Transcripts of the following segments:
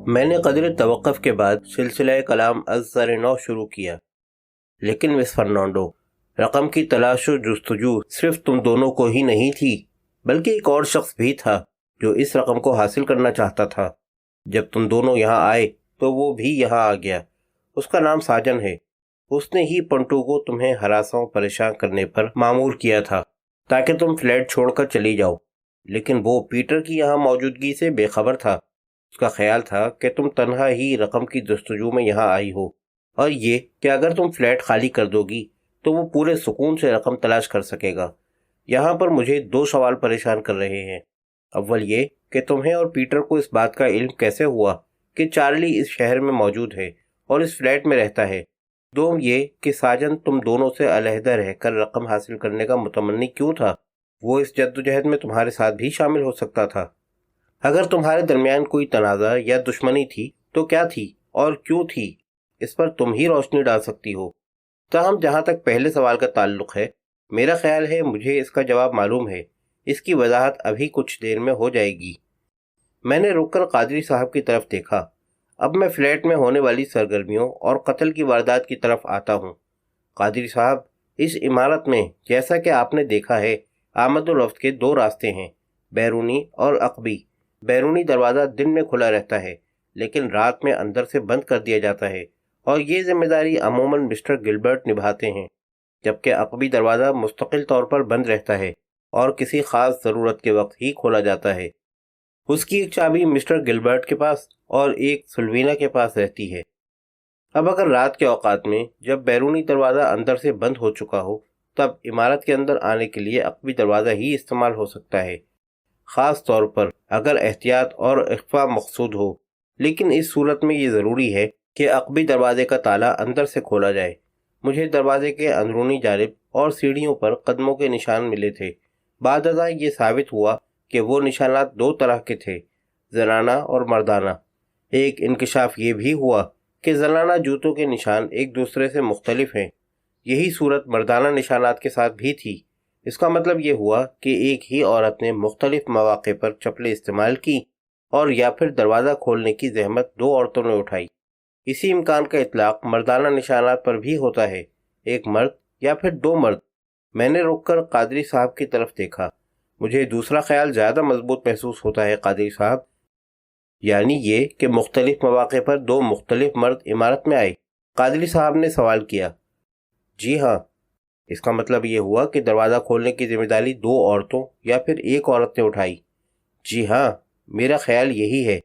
मैंने कदर तवक्कुफ के बाद सिलसिला कलाम अज़ नौ शुरू किया। लेकिन मिस फर्नांडो, रकम की तलाश और जुस्तजू सिर्फ तुम दोनों को ही नहीं थी, बल्कि एक और शख्स भी था जो इस रकम को हासिल करना चाहता था। जब तुम दोनों यहाँ आए तो वो भी यहाँ आ गया। उसका नाम साजन है। उसने ही पंटू को तुम्हें हरासा परेशान करने पर मामूर किया था ताकि तुम फ्लैट छोड़कर चली जाओ। लेकिन वो पीटर की यहाँ मौजूदगी से बेखबर था। उसका ख्याल था कि तुम तन्हा ही रकम की जस्तजू में यहाँ आई हो, और ये कि अगर तुम फ्लैट खाली कर दोगी तो वो पूरे सुकून से रकम तलाश कर सकेगा। यहाँ पर मुझे दो सवाल परेशान कर रहे हैं। अव्वल ये कि तुम्हें और पीटर को इस बात का इल्म कैसे हुआ कि चार्ली इस शहर में मौजूद है और इस फ्लैट में रहता है। दो ये कि साजन तुम दोनों से अलहदा रहकर रकम हासिल करने का मुतमन्नी क्यों था। वो इस जद्दोजहद में तुम्हारे साथ भी शामिल हो सकता था। अगर तुम्हारे दरमियान कोई तनाज़ा या दुश्मनी थी तो क्या थी और क्यों थी, इस पर तुम ही रोशनी डाल सकती हो। ताहम जहाँ तक पहले सवाल का ताल्लुक है, मेरा ख्याल है मुझे इसका जवाब मालूम है। इसकी वजाहत अभी कुछ देर में हो जाएगी। मैंने रुककर कादरी साहब की तरफ देखा। अब मैं फ्लैट में होने वाली सरगर्मियों और कत्ल की वारदात की तरफ आता हूँ। कादरी साहब, इस इमारत में जैसा कि आपने देखा है, आमद और रफ्त के दो रास्ते हैं, बैरूनी और अकबी। बैरूनी दरवाज़ा दिन में खुला रहता है, लेकिन रात में अंदर से बंद कर दिया जाता है, और ये जिम्मेदारी अमूमन मिस्टर गिलबर्ट निभाते हैं। जबकि अकबी दरवाज़ा मुस्तकिल तौर पर बंद रहता है और किसी ख़ास ज़रूरत के वक्त ही खोला जाता है। उसकी एक चाबी मिस्टर गिलबर्ट के पास और एक सुल्वीना के पास रहती है। अब अगर रात के औकात में जब बैरूनी दरवाज़ा अंदर से बंद हो चुका हो, तब इमारत के अंदर आने के लिए अकबी दरवाज़ा ही इस्तेमाल हो सकता है, ख़ास तौर पर अगर एहतियात और इख्फा मकसूद हो। लेकिन इस सूरत में ये ज़रूरी है कि अकबी दरवाजे का ताला अंदर से खोला जाए। मुझे दरवाजे के अंदरूनी जानिब और सीढ़ियों पर कदमों के निशान मिले थे। बादअज़ा ये साबित हुआ कि वो निशानात दो तरह के थे, ज़नाना और मर्दाना। एक इंकशाफ ये भी हुआ कि ज़नाना जूतों के निशान एक दूसरे से मुख्तलिफ हैं। यही सूरत मर्दाना निशानात के साथ भी थी। इसका मतलब ये हुआ कि एक ही औरत ने मुख्तलिफ मौक़े पर चप्पलें इस्तेमाल की, और या फिर दरवाज़ा खोलने की जहमत दो औरतों ने उठाई। इसी इम्कान का इतलाक़ मर्दाना निशानात पर भी होता है, एक मर्द या फिर दो मर्द। मैंने रुककर कादरी साहब की तरफ देखा। मुझे दूसरा ख्याल ज़्यादा मजबूत महसूस होता है कादरी साहब, यानी ये कि मुख्तलिफ मौक़े पर दो मुख्तलिफ मर्द इमारत में आए। कादरी साहब ने सवाल किया। जी हाँ। इसका मतलब ये हुआ कि दरवाज़ा खोलने की जिम्मेदारी दो औरतों या फिर एक औरत ने उठाई। जी हाँ, मेरा ख्याल यही है।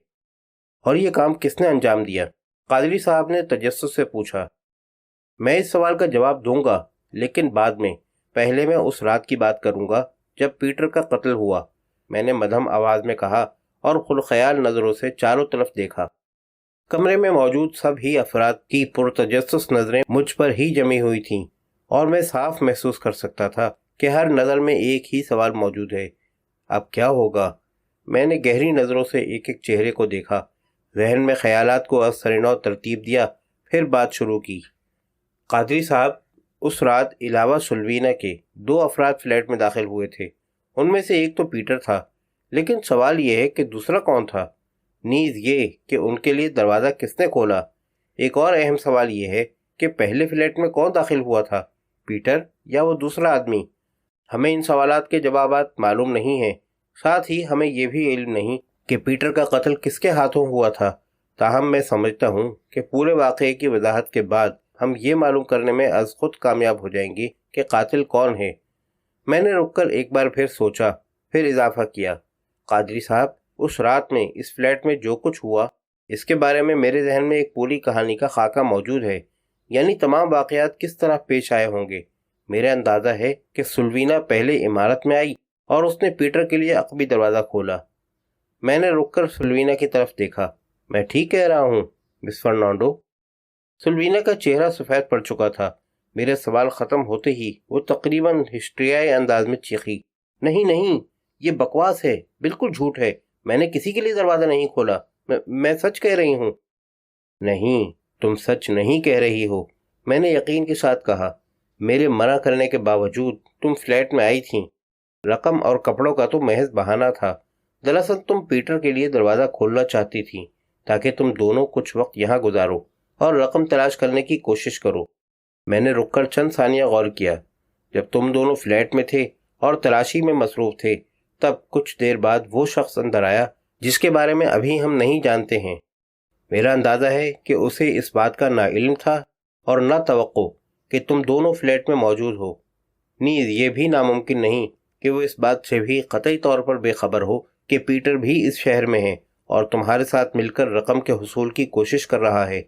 और ये काम किसने अंजाम दिया? कादरी साहब ने तजस्सुस से पूछा। मैं इस सवाल का जवाब दूंगा, लेकिन बाद में। पहले मैं उस रात की बात करूंगा जब पीटर का कत्ल हुआ, मैंने मध्यम आवाज़ में कहा और खुलख्याल नज़रों से चारों तरफ देखा। कमरे में मौजूद सभी अफराद की पुरतजस्सुस नज़रें मुझ पर ही जमी हुई थीं, और मैं साफ महसूस कर सकता था कि हर नज़र में एक ही सवाल मौजूद है, अब क्या होगा? मैंने गहरी नज़रों से एक एक चेहरे को देखा, जहन में ख्यालात को असरनौ तरतीब दिया, फिर बात शुरू की। कादरी साहब, उस रात अलावा सुल्वीना के दो अफराद फ्लैट में दाखिल हुए थे। उनमें से एक तो पीटर था, लेकिन सवाल यह है कि दूसरा कौन था? नीज़ ये कि उनके लिए दरवाज़ा किसने खोला। एक और अहम सवाल यह है कि पहले फ्लैट में कौन दाखिल हुआ था, पीटर या वो दूसरा आदमी? हमें इन सवालात के जवाबात मालूम नहीं हैं। साथ ही हमें यह भी इल्म नहीं कि पीटर का कत्ल किसके हाथों हुआ था। ताहम मैं समझता हूँ कि पूरे वाक़े की वजाहत के बाद हम ये मालूम करने में अज़ खुद कामयाब हो जाएंगे कि कातिल कौन है। मैंने रुककर एक बार फिर सोचा, फिर इजाफा किया। कादरी साहब, उस रात में इस फ्लैट में जो कुछ हुआ, इसके बारे में मेरे जहन में एक पूरी कहानी का खाका मौजूद है, यानी तमाम वाक़यात किस तरह पेश आए होंगे। मेरा अंदाज़ा है कि सुल्वीना पहले इमारत में आई और उसने पीटर के लिए अकबी दरवाज़ा खोला। मैंने रुककर सुल्वीना की तरफ देखा। मैं ठीक कह रहा हूँ मिस फर्नांडो? सुल्वीना का चेहरा सफ़ेद पड़ चुका था। मेरे सवाल ख़त्म होते ही वो तकरीबन हिस्ट्रियाई अंदाज में चीखी। नहीं नहीं, ये बकवास है, बिल्कुल झूठ है। मैंने किसी के लिए दरवाज़ा नहीं खोला। मैं सच कह रही हूँ। नहीं, तुम सच नहीं कह रही हो, मैंने यकीन के साथ कहा। मेरे मना करने के बावजूद तुम फ्लैट में आई थीं। रकम और कपड़ों का तो महज बहाना था। दरअसल तुम पीटर के लिए दरवाज़ा खोलना चाहती थीं تاکہ تم دونوں کچھ وقت یہاں گزارو اور رقم تلاش کرنے کی کوشش کرو۔ میں نے رک کر چند ثانیہ غور کیا۔ جب تم دونوں فلیٹ میں تھے اور تلاشی میں مصروف تھے، تب کچھ دیر بعد وہ شخص اندر آیا جس کے بارے میں ابھی ہم نہیں جانتے ہیں۔ میرا اندازہ ہے کہ اسے اس بات کا نہ علم تھا اور نہ توقع کہ تم دونوں فلیٹ میں موجود ہو۔ نیز یہ بھی ناممکن نہیں کہ وہ اس بات سے بھی قطعی طور پر بے خبر ہو کہ پیٹر بھی اس شہر میں ہے اور تمہارے ساتھ مل کر رقم کے حصول کی کوشش کر رہا ہے۔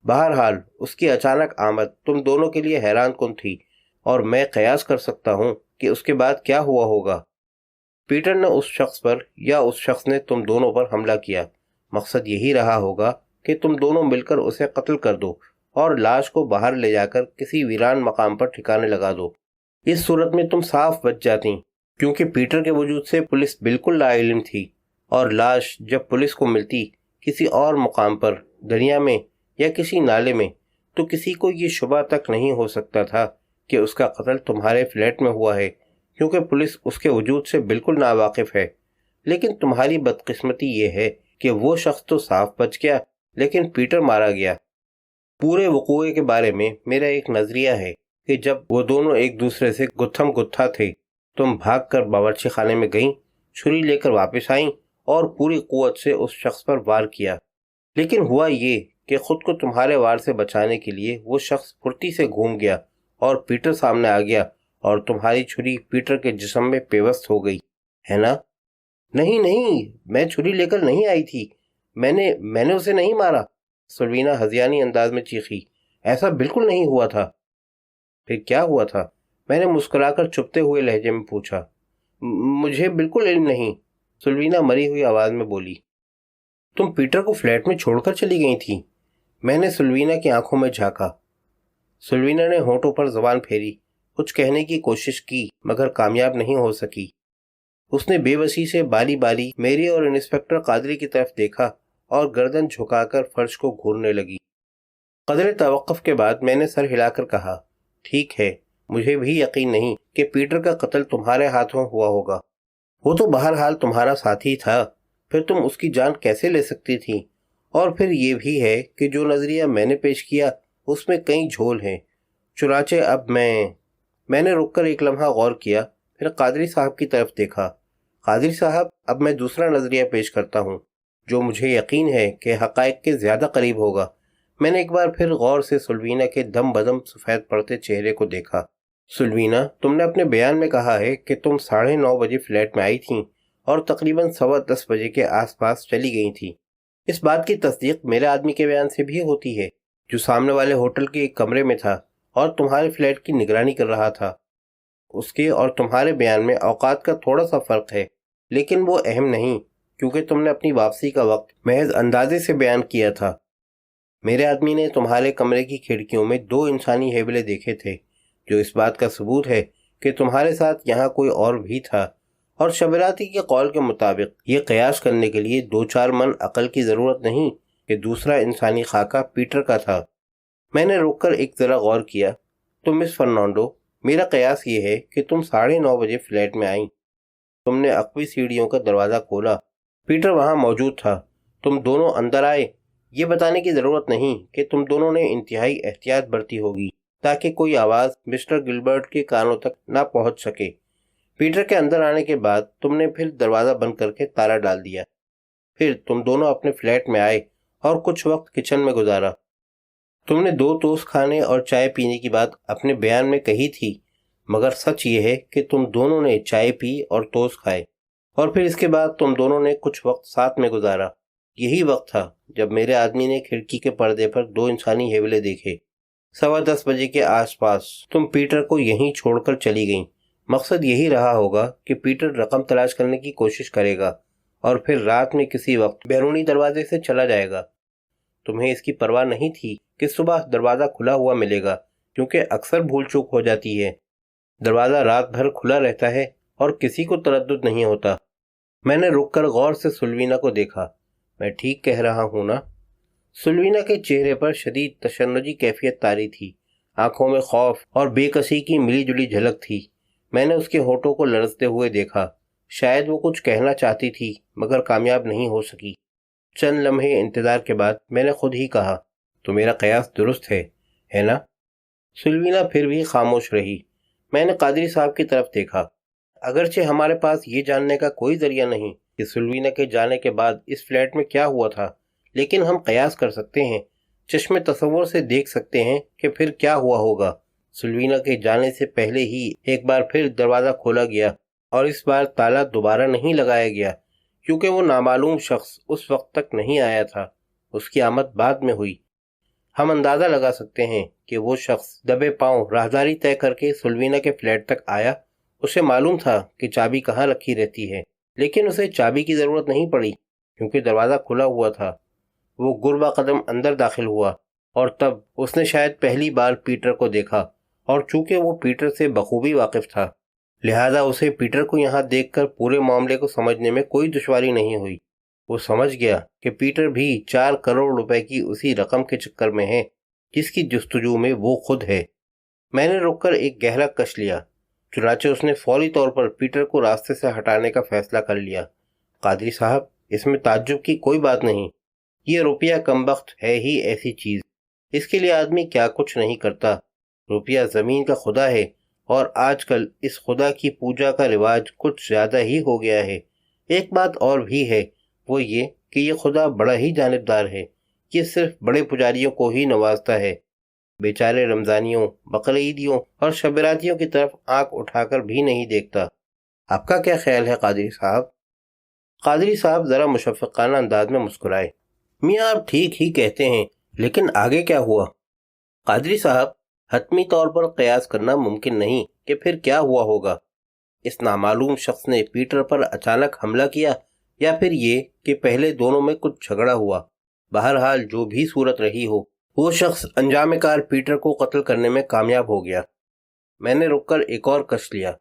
بہرحال اس کی اچانک آمد تم دونوں کے لیے حیران کن تھی، اور میں قیاس کر سکتا ہوں کہ اس کے بعد کیا ہوا ہوگا۔ پیٹر نے اس شخص پر یا اس شخص نے تم دونوں پر حملہ کیا۔ مقصد یہی رہا ہوگا کہ تم دونوں مل کر اسے قتل کر دو اور لاش کو باہر لے جا کر کسی ویران مقام پر ٹھکانے لگا دو۔ اس صورت میں تم صاف بچ جاتی، کیونکہ پیٹر کے وجود سے پولیس بالکل لا علم تھی، اور لاش جب پولیس کو ملتی کسی اور مقام پر، دریا میں یا کسی نالے میں، تو کسی کو یہ شبہ تک نہیں ہو سکتا تھا کہ اس کا قتل تمہارے فلیٹ میں ہوا ہے، کیونکہ پولیس اس کے وجود سے بالکل ناواقف ہے۔ لیکن تمہاری بدقسمتی یہ ہے کہ وہ شخص تو صاف بچ گیا، لیکن پیٹر مارا گیا۔ پورے وقوعے کے بارے میں میرا ایک نظریہ ہے کہ جب وہ دونوں ایک دوسرے سے گتھم گتھا تھے، تم بھاگ کر باورچی خانے میں گئیں، چھری لے کر واپس آئیں اور پوری قوت سے اس شخص پر وار کیا۔ لیکن ہوا یہ کہ خود کو تمہارے وار سے بچانے کے لیے وہ شخص پھرتی سے گھوم گیا اور پیٹر سامنے آ گیا، اور تمہاری چھری پیٹر کے جسم میں پیوست ہو گئی، ہے نا؟ نہیں نہیں، میں چھری لے کر نہیں آئی تھی، میں نے اسے نہیں مارا، سلوینا ہذیانی انداز میں چیخی۔ ایسا بالکل نہیں ہوا تھا۔ پھر کیا ہوا تھا؟ میں نے مسکرا کر چپتے ہوئے لہجے میں پوچھا۔ مجھے بالکل علم نہیں، سلوینا مری ہوئی آواز میں بولی۔ تم پیٹر کو فلیٹ میں چھوڑ کر چلی گئی تھی؟ میں نے سلوینا کی آنکھوں میں جھانکا۔ سلوینا نے ہونٹوں پر زبان پھیری، کچھ کہنے کی کوشش کی مگر کامیاب نہیں ہو سکی۔ اس نے بے بسی سے بالی بالی میری اور انسپکٹر قادری کی طرف دیکھا اور گردن جھکا کر فرش کو گھورنے لگی۔ قدرے توقف کے بعد میں نے سر ہلا کر کہا، ٹھیک ہے، مجھے بھی یقین نہیں کہ پیٹر کا قتل تمہارے ہاتھوں ہوا ہوگا۔ وہ تو بہرحال تمہارا ساتھی تھا، پھر تم اس کی جان کیسے لے سکتی تھی؟ اور پھر یہ بھی ہے کہ جو نظریہ میں نے پیش کیا اس میں کئی جھول ہیں۔ چنانچہ اب میں نے رک کر ایک لمحہ غور کیا، پھر قادری صاحب کی طرف دیکھا۔ قادری صاحب، اب میں دوسرا نظریہ پیش کرتا ہوں جو مجھے یقین ہے کہ حقائق کے زیادہ قریب ہوگا۔ میں نے ایک بار پھر غور سے سلوینا کے دم بدم سفید پڑتے چہرے کو دیکھا۔ سلوینا، تم نے اپنے بیان میں کہا ہے کہ تم 9:30 بجے فلیٹ میں آئی تھیں اور تقریباً 10:15 بجے کے آس پاس چلی گئی تھیں۔ اس بات کی تصدیق میرے آدمی کے بیان سے بھی ہوتی ہے، جو سامنے والے ہوٹل کے ایک کمرے میں تھا اور تمہارے فلیٹ کی نگرانی کر رہا تھا۔ اس کے اور تمہارے بیان میں اوقات کا تھوڑا سا فرق ہے، لیکن وہ اہم نہیں، کیونکہ تم نے اپنی واپسی کا وقت محض اندازے سے بیان کیا تھا۔ میرے آدمی نے تمہارے کمرے کی کھڑکیوں میں 2 انسانی ہیبلے دیکھے تھے، جو اس بات کا ثبوت ہے کہ تمہارے ساتھ یہاں کوئی اور بھی تھا، اور شبراتی کے قول کے مطابق یہ قیاس کرنے کے لیے 2-4 من عقل کی ضرورت نہیں کہ دوسرا انسانی خاکہ پیٹر کا تھا۔ میں نے رک کر ایک ذرا غور کیا۔ تو مس فرنانڈو، میرا قیاس یہ ہے کہ تم 9:30 بجے فلیٹ میں آئیں۔ تم نے عقبی سیڑھیوں کا دروازہ کھولا، پیٹر وہاں موجود تھا، تم دونوں اندر آئے۔ یہ بتانے کی ضرورت نہیں کہ تم دونوں نے انتہائی احتیاط برتی ہوگی تاکہ کوئی آواز مسٹر گلبرٹ کے کانوں تک نہ پہنچ سکے۔ پیٹر کے اندر آنے کے بعد تم نے پھر دروازہ بند کر کے تالا ڈال دیا۔ پھر تم دونوں اپنے فلیٹ میں آئے اور کچھ وقت کچن میں گزارا۔ تم نے 2 توست کھانے اور چائے پینے کی بات اپنے بیان میں کہی تھی، مگر سچ یہ ہے کہ تم دونوں نے چائے پی اور توست کھائے، اور پھر اس کے بعد تم دونوں نے کچھ وقت ساتھ میں گزارا۔ یہی وقت تھا جب میرے آدمی نے کھڑکی کے پردے پر 2 انسانی ہیولے دیکھے۔ 10:15 بجے کے آس پاس تم پیٹر کو یہیں چھوڑ کر چلی گئیں۔ مقصد یہی رہا ہوگا کہ پیٹر رقم تلاش کرنے کی کوشش کرے گا اور پھر رات میں کسی وقت بیرونی دروازے سے چلا جائے گا۔ تمہیں اس کی پرواہ نہیں تھی کہ صبح دروازہ کھلا ہوا ملے گا، کیونکہ اکثر بھول چوک ہو جاتی ہے۔ دروازہ رات بھر کھلا رہتا ہے اور کسی کو تردد نہیں ہوتا۔ میں نے رک کر غور سے سلوینا کو دیکھا۔ میں ٹھیک کہہ رہا ہوں نا؟ سلوینا کے چہرے پر شدید تشنجی کیفیت طاری تھی، آنکھوں میں خوف اور بے کسی کی ملی جلی جھلک تھی۔ میں نے اس کے ہونٹوں کو لرزتے ہوئے دیکھا، شاید وہ کچھ کہنا چاہتی تھی مگر کامیاب نہیں ہو سکی۔ चंद लम्हे इंतजार के बाद मैंने खुद ही कहा, तो मेरा कयास दुरुस्त है ना? सुलवीना फिर भी खामोश रही। मैंने कादरी साहब की तरफ देखा। अगरचे हमारे पास ये जानने का कोई जरिया नहीं कि सुलवीना के जाने के बाद इस फ्लैट में क्या हुआ था, लेकिन हम कयास कर सकते हैं, चश्मे तसव्वुर से देख सकते हैं कि फिर क्या हुआ होगा। सुलवीना के जाने से पहले ही एक बार फिर दरवाज़ा खोला गया और इस बार ताला दोबारा नहीं लगाया गया, क्योंकि वो नामालूम शख्स उस वक्त तक नहीं आया था। उसकी आमद बाद में हुई। हम अंदाज़ा लगा सकते हैं कि वो शख्स दबे पांव राहदारी तय करके सुलवीना के फ्लैट तक आया। उसे मालूम था कि चाबी कहाँ रखी रहती है, लेकिन उसे चाबी की ज़रूरत नहीं पड़ी क्योंकि दरवाज़ा खुला हुआ था। वो गुरबा कदम अंदर दाखिल हुआ और तब उसने शायद पहली बार पीटर को देखा, और चूंकि वो पीटर से बखूबी वाकिफ था, लिहाजा उसे पीटर को यहाँ देखकर पूरे मामले को समझने में कोई दुश्वारी नहीं हुई। वो समझ गया कि पीटर भी 4 करोड़ रुपए की उसी रकम के चक्कर में है जिसकी जुस्तजू में वो खुद है। मैंने रुककर एक गहरा कश लिया। चुनाचे उसने फौरी तौर पर पीटर को रास्ते से हटाने का फैसला कर लिया। कादरी साहब, इसमें ताज्जुब की कोई बात नहीं। ये रुपया कमबख्त है ही ऐसी चीज़, इसके लिए आदमी क्या कुछ नहीं करता। रुपया ज़मीन का खुदा है और आजकल इस खुदा की पूजा का रिवाज कुछ ज़्यादा ही हो गया है। एक बात और भी है, वो ये कि ये खुदा बड़ा ही जानिबदार है। ये सिर्फ बड़े पुजारियों को ही नवाजता है, बेचारे रमज़ानियों, बकरीदियों और शबरातियों की तरफ आंख उठाकर भी नहीं देखता। आपका क्या ख्याल है कादरी साहब? कादरी साहब ज़रा मुशफ़क़ाना अंदाज में मुस्कुराए। मियाँ, आप ठीक ही कहते हैं, लेकिन आगे क्या हुआ? कादरी साहब, हतमी तौर पर कयास करना मुमकिन नहीं कि फिर क्या हुआ होगा। इस नामालूम शख्स ने पीटर पर अचानक हमला किया, या फिर ये कि पहले दोनों में कुछ झगड़ा हुआ। बहरहाल जो भी सूरत रही हो, वो शख्स अंजाम कार पीटर को कत्ल करने में कामयाब हो गया। मैंने रुककर एक और कश लिया।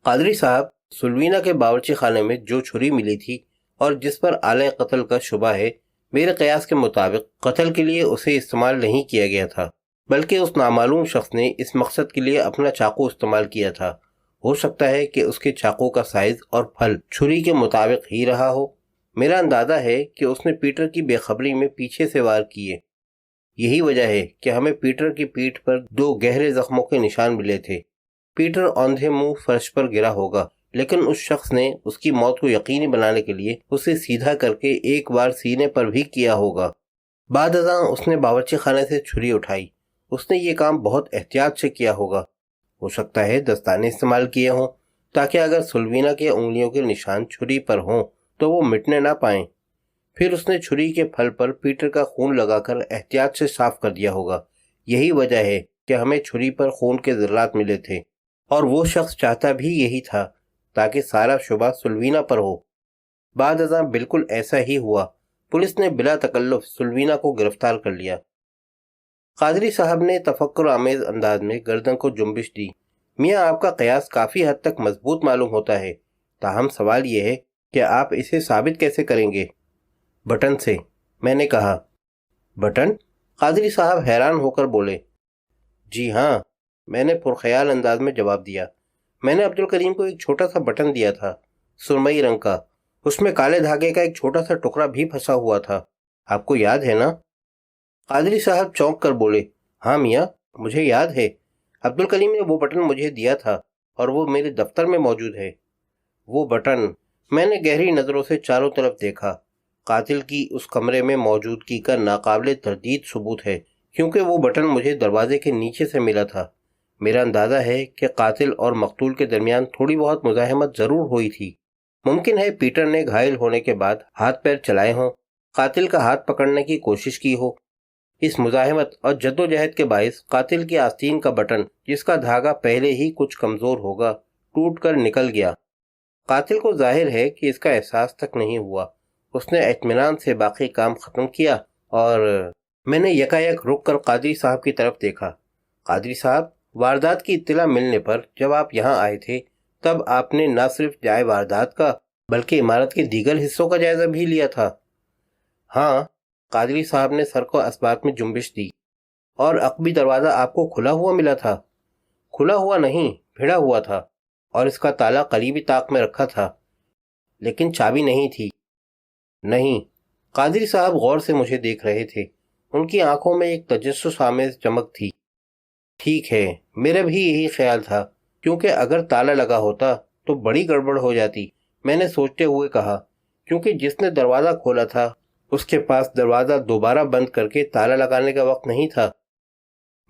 कादरी साहब, सुलवीना के बावर्ची खाने में जो छुरी मिली थी और जिस पर आले कत्ल का शुबा है, मेरे कयास के मुताबिक कत्ल के लिए उसे इस्तेमाल नहीं किया गया था, बल्कि उस नामालूम शख्स ने इस मकसद के लिए अपना चाकू इस्तेमाल किया था। हो सकता है कि उसके चाकू का साइज और फल छुरी के मुताबिक ही रहा हो। मेरा अंदाजा है कि उसने पीटर की बेखबरी में पीछे से वार किए। यही वजह है कि हमें पीटर की पीठ पर 2 गहरे जख्मों के निशान मिले थे। पीटर औंधे मुंह फर्श पर गिरा होगा, लेकिन उस शख्स ने उसकी मौत को यकीनी बनाने के लिए उसे सीधा करके एक बार सीने पर भी किया होगा। बाद अज़ां उसने बावर्ची खाने से छुरी उठाई। उसने ये काम बहुत एहतियात से किया होगा। हो सकता है दस्ताने इस्तेमाल किए हों, ताकि अगर सुलवीना के उंगलियों के निशान छुरी पर हों तो वो मिटने ना पाएं। फिर उसने छुरी के फल पर पीटर का खून लगाकर एहतियात से साफ कर दिया होगा। यही वजह है कि हमें छुरी पर खून के ज़र्रात मिले थे, और वो शख्स चाहता भी यही था, ताकि सारा शुबा सुलवीना पर हो। बाद अज़ां बिल्कुल ऐसा ही हुआ। पुलिस ने बिला तकल्लुफ सुलवीना को गिरफ्तार कर लिया। कादरी साहब ने तफक्कुर आमेज अंदाज में गर्दन को जुम्बिश दी। मियाँ, आपका कयास काफ़ी हद तक मजबूत मालूम होता है, ताहम सवाल यह है कि आप इसे साबित कैसे करेंगे? बटन से, मैंने कहा। बटन? कादरी साहब हैरान होकर बोले। जी हाँ, मैंने पुरख्याल अंदाज में जवाब दिया। मैंने अब्दुल करीम को एक छोटा सा बटन दिया था, सुरमई रंग का। उसमें काले धागे का एक छोटा सा टुकड़ा भी फंसा हुआ था। आपको याद है ना? कादरी साहब चौंक कर बोले, हाँ मियाँ, मुझे याद है। अब्दुल करीम ने वो बटन मुझे दिया था और वो मेरे दफ्तर में मौजूद है। वो बटन? मैंने गहरी नज़रों से चारों तरफ देखा। कातिल की उस कमरे में मौजूदगी का नाकाबिले तरदीद सबूत है, क्योंकि वो बटन मुझे दरवाजे के नीचे से मिला था। मेरा अंदाज़ा है कि कातिल और मकतूल के दरमियान थोड़ी बहुत मुज़ाहमत ज़रूर हुई थी। मुमकिन है पीटर ने घायल होने के बाद हाथ पैर चलाए हों, कातिल का हाथ पकड़ने की कोशिश की हो। इस मुज़ाहमत और जद्दोजहद के बायस कातिल की आस्तीन का बटन, जिसका धागा पहले ही कुछ कमज़ोर होगा, टूट कर निकल गया। कातिल को जाहिर है कि इसका एहसास तक नहीं हुआ। उसने इत्मीनान से बाकी काम ख़त्म किया और मैंने यकायक रुक कर कादरी साहब की तरफ देखा। कादरी साहब, वारदात की इत्तला मिलने पर जब आप यहाँ आए थे, तब आपने न सिर्फ जाए वारदात का, बल्कि इमारत के दीगर हिस्सों का जायज़ा भी लिया था। हाँ, कादरी साहब ने सर को असबात में जुम्बिश दी। और अक़बी दरवाज़ा आपको खुला हुआ मिला था? खुला हुआ नहीं, भिड़ा हुआ था, और इसका ताला करीबी ताक में रखा था, लेकिन चाबी नहीं थी। नहीं, قادری صاحب غور سے مجھے دیکھ رہے تھے۔ ان کی آنکھوں میں ایک تجسس آمیز چمک تھی۔ ٹھیک ہے، میرا بھی یہی خیال تھا، کیونکہ اگر تالا لگا ہوتا تو بڑی گڑبڑ ہو جاتی، میں نے سوچتے ہوئے کہا، کیونکہ جس نے دروازہ کھولا تھا اس کے پاس دروازہ دوبارہ بند کر کے تالا لگانے کا وقت نہیں تھا۔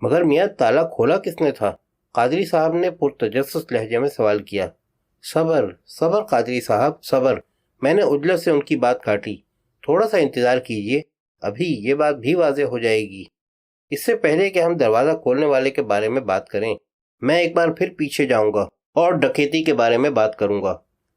مگر میاں تالا کھولا کس نے تھا؟ قادری صاحب نے پرتجسس لہجے میں سوال کیا۔ صبر صبر قادری صاحب، صبر۔ میں نے عجلت سے ان کی بات کاٹی۔ تھوڑا سا انتظار کیجیے، ابھی یہ بات بھی واضح ہو جائے گی۔ اس سے پہلے کہ ہم دروازہ کھولنے والے کے بارے میں بات کریں، میں ایک بار پھر پیچھے جاؤں گا اور ڈکیتی کے بارے میں بات کروں گا۔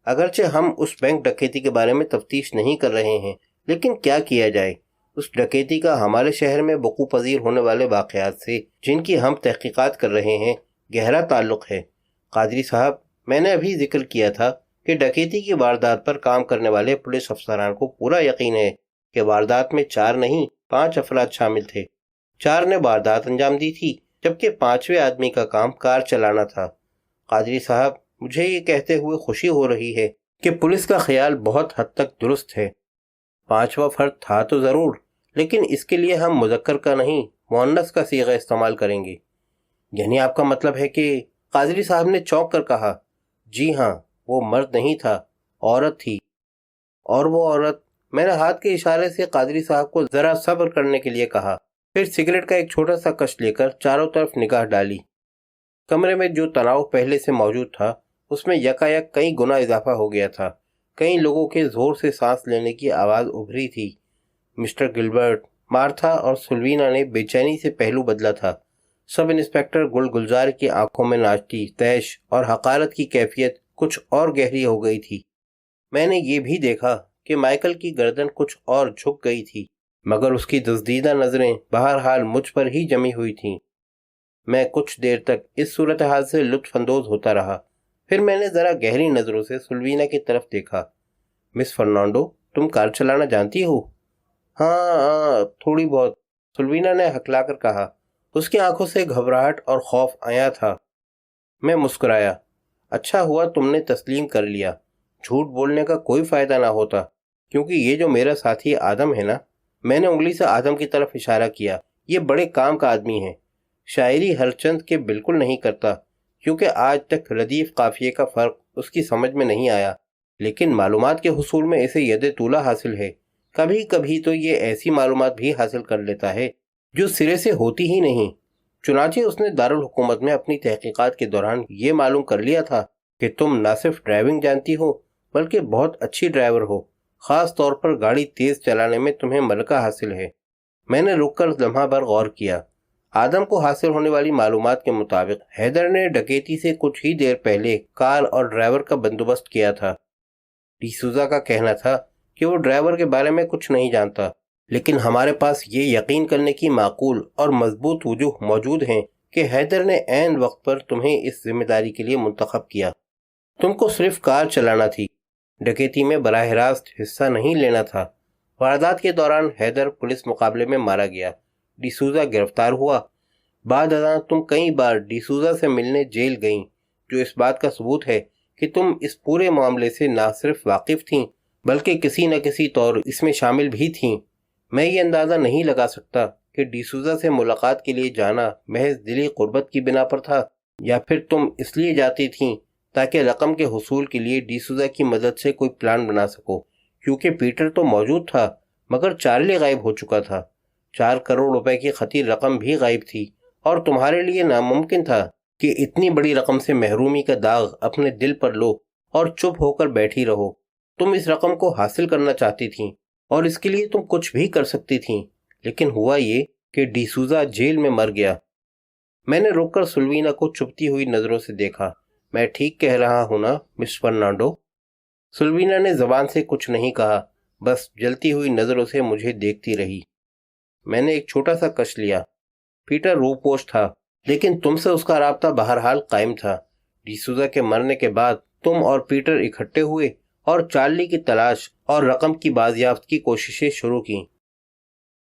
اگرچہ ہم اس بینک ڈکیتی کے بارے میں تفتیش نہیں کر رہے ہیں، لیکن کیا کیا جائے؟ اس ڈکیتی کا ہمارے شہر میں وقوع پذیر ہونے والے واقعات سے، جن کی ہم تحقیقات کر رہے ہیں، گہرا تعلق ہے۔ قادری صاحب، میں نے ابھی ذکر کیا تھا کہ ڈکیتی کی واردات پر کام کرنے والے پولیس افسران کو پورا یقین ہے کہ واردات میں 4 نہیں 5 افراد شامل تھے۔ 4 نے واردات انجام دی تھی، جبکہ 5ویں آدمی کا کام کار چلانا تھا۔ قادری صاحب، مجھے یہ کہتے ہوئے خوشی ہو رہی ہے کہ پولیس کا خیال بہت حد تک درست ہے۔ 5واں فرد تھا تو ضرور، لیکن اس کے لیے ہم مذکر کا نہیں مؤنث کا صیغہ استعمال کریں گے۔ یعنی آپ کا مطلب ہے کہ… قادری صاحب نے چونک کر کہا، جی ہاں، وہ مرد نہیں تھا، عورت تھی۔ اور وہ عورت… میں نے ہاتھ کے اشارے سے قادری صاحب کو ذرا صبر کرنے کے لیے کہا، پھر سگریٹ کا ایک چھوٹا سا کش لے کر چاروں طرف نگاہ ڈالی۔ کمرے میں جو تناؤ پہلے سے موجود تھا، اس میں یکایک کئی گنا اضافہ ہو گیا تھا۔ کئی لوگوں کے زور سے سانس لینے کی آواز ابھری تھی۔ مسٹر گلبرٹ، مارتھا اور سلوینا نے بے چینی سے پہلو بدلا تھا۔ سب انسپکٹر گلزار کی آنکھوں میں ناشتی، تیش اور حقارت کی کیفیت کچھ اور گہری ہو گئی تھی۔ میں نے یہ بھی دیکھا کہ مائیکل کی گردن کچھ اور جھک گئی تھی، مگر اس کی دزدیدہ نظریں بہرحال مجھ پر ہی جمی ہوئی تھیں۔ میں کچھ دیر تک اس صورتحال سے لطف اندوز ہوتا رہا، پھر میں نے ذرا گہری نظروں سے سلوینا کی طرف دیکھا۔ مس فرنانڈو، تم کار چلانا جانتی ہو؟ ہاں، تھوڑی بہت، سلوینا نے ہکلا کر کہا۔ اس کی آنکھوں سے گھبراہٹ اور خوف آیا تھا۔ میں مسکرایا۔ اچھا ہوا تم نے تسلیم کر لیا۔ جھوٹ بولنے کا کوئی فائدہ نہ ہوتا، کیونکہ یہ جو میرا ساتھی آدم ہے نا، میں نے انگلی سے آدم کی طرف اشارہ کیا، یہ بڑے کام کا آدمی ہے۔ شاعری ہر چند کے بالکل نہیں کرتا، کیونکہ آج تک ردیف قافیے کا فرق اس کی سمجھ میں نہیں آیا، لیکن معلومات کے حصول میں اسے ید طولہ حاصل ہے۔ کبھی کبھی تو یہ ایسی معلومات بھی حاصل کر لیتا ہے جو سرے سے ہوتی ہی نہیں۔ چنانچہ اس نے دارالحکومت میں اپنی تحقیقات کے دوران یہ معلوم کر لیا تھا کہ تم نہ صرف ڈرائیونگ جانتی ہو، بلکہ بہت اچھی ڈرائیور ہو۔ خاص طور پر گاڑی تیز چلانے میں تمہیں ملکہ حاصل ہے۔ میں نے رک کر لمحہ بھر غور کیا۔ آدم کو حاصل ہونے والی معلومات کے مطابق حیدر نے ڈکیتی سے کچھ ہی دیر پہلے کار اور ڈرائیور کا بندوبست کیا تھا۔ ڈی سوزا کا کہنا تھا کہ وہ ڈرائیور کے بارے میں کچھ نہیں جانتا، لیکن ہمارے پاس یہ یقین کرنے کی معقول اور مضبوط وجوہ موجود ہیں کہ حیدر نے عین وقت پر تمہیں اس ذمہ داری کے لیے منتخب کیا۔ تم کو صرف کار چلانا تھی، ڈکیتی میں براہ راست حصہ نہیں لینا تھا۔ واردات کے دوران حیدر پولیس مقابلے میں مارا گیا، ڈی سوزا گرفتار ہوا۔ بعد ازاں تم کئی بار ڈی سوزا سے ملنے جیل گئیں، جو اس بات کا ثبوت ہے کہ تم اس پورے معاملے سے نہ صرف واقف تھیں، بلکہ کسی نہ کسی طور اس میں شامل بھی تھیں۔ میں یہ اندازہ نہیں لگا سکتا کہ ڈی سوزا سے ملاقات کے لیے جانا محض دلی قربت کی بنا پر تھا، یا پھر تم اس لیے جاتی تھیں تاکہ رقم کے حصول کے لیے ڈی سوزا کی مدد سے کوئی پلان بنا سکو، کیونکہ پیٹر تو موجود تھا، مگر چارلی غائب ہو چکا تھا۔ 4 کروڑ روپے کی خطیر رقم بھی غائب تھی، اور تمہارے لیے ناممکن تھا کہ اتنی بڑی رقم سے محرومی کا داغ اپنے دل پر لو اور چپ ہو کر بیٹھی رہو۔ تم اس رقم کو حاصل کرنا چاہتی تھیں، اور اس کے لیے تم کچھ بھی کر سکتی تھیں، لیکن ہوا یہ کہ ڈی سوزا جیل میں مر گیا۔ میں نے رک کر سلوینا کو چپتی ہوئی نظروں سے دیکھا۔ میں ٹھیک کہہ رہا ہوں نا مس فرنانڈو؟ سلوینا نے زبان سے کچھ نہیں کہا، بس جلتی ہوئی نظروں سے مجھے دیکھتی رہی۔ میں نے ایک چھوٹا سا کش لیا۔ پیٹر روپوش تھا، لیکن تم سے اس کا رابطہ بہرحال قائم تھا۔ ڈی سوزا کے مرنے کے بعد تم اور پیٹر اکٹھے ہوئے اور چارلی کی تلاش اور رقم کی بازیافت کی کوششیں شروع کیں۔